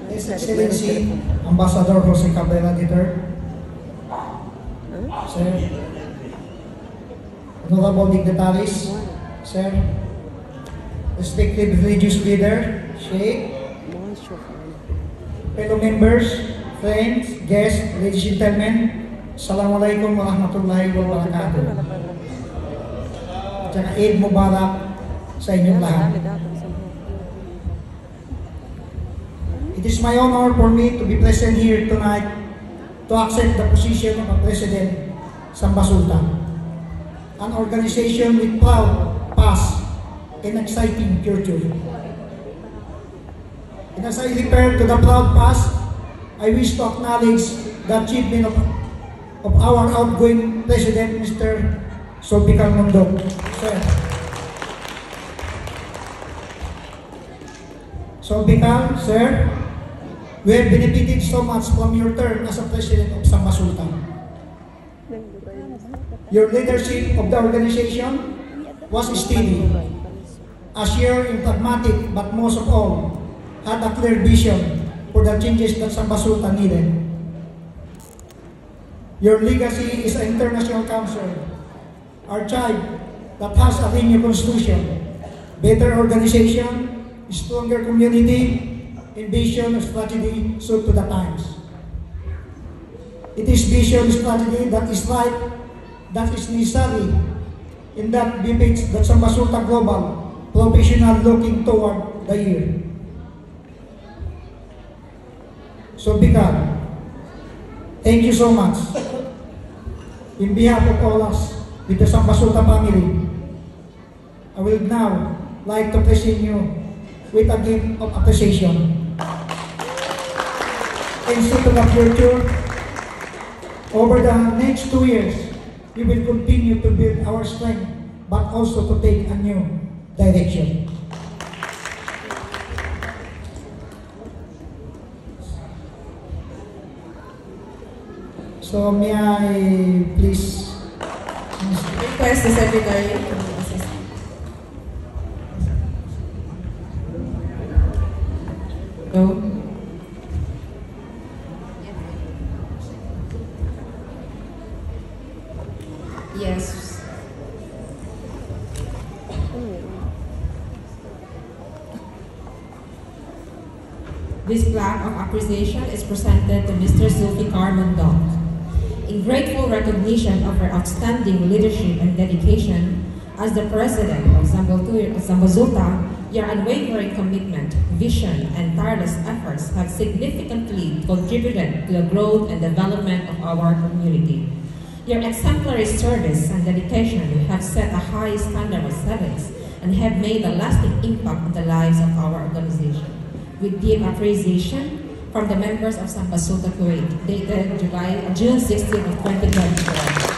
His Excellency Ambassador Jose Cabrera III, Sir, Honorable Dignitaries, Sir, respective religious leader, Sheikh, fellow members, friends, guests, ladies and gentlemen, Assalamualaikum warahmatullahi wabarakatuh. At saka Eid Mubarak sa inyong lahat. It is my honor for me to be present here tonight to accept the position of a President Samba Sultan, an organization with proud past and exciting future. And as I refer to the proud past, I wish to acknowledge the achievement of our outgoing President, Mr. Zulfikar Mondok. Sir. Zulfikar, sir, we have benefited so much from your term as a President of Samba Sultan. Your leadership of the organization was steady, assured and pragmatic, but most of all, had a clear vision for the changes that Samba Sultan needed. Your legacy is an international council, archive that has a new constitution, better organization, stronger community, and vision and strategy suited to the times. It is vision and strategy that is right, that is necessary, and that befits the Samba Sultan Global professional looking toward the year. Zulfikar, thank you so much. In behalf of all us with the Samba Sultan family, I will now like to present you with a gift of appreciation. Instead of the future, over the next 2 years, we will continue to build our strength, but also to take a new direction. So may I please request the Secretary to assist. Go. Yes. This plaque of appreciation is presented to Mr. Zulfikar Mondok. In grateful recognition of her outstanding leadership and dedication as the President of Samba Sultan, your unwavering commitment, vision, and tireless efforts have significantly contributed to the growth and development of our community. Your exemplary service and dedication have set a high standard of service and have made a lasting impact on the lives of our organization. With deep appreciation from the members of Samba Sultan Kuwait, dated June 16 of 2024.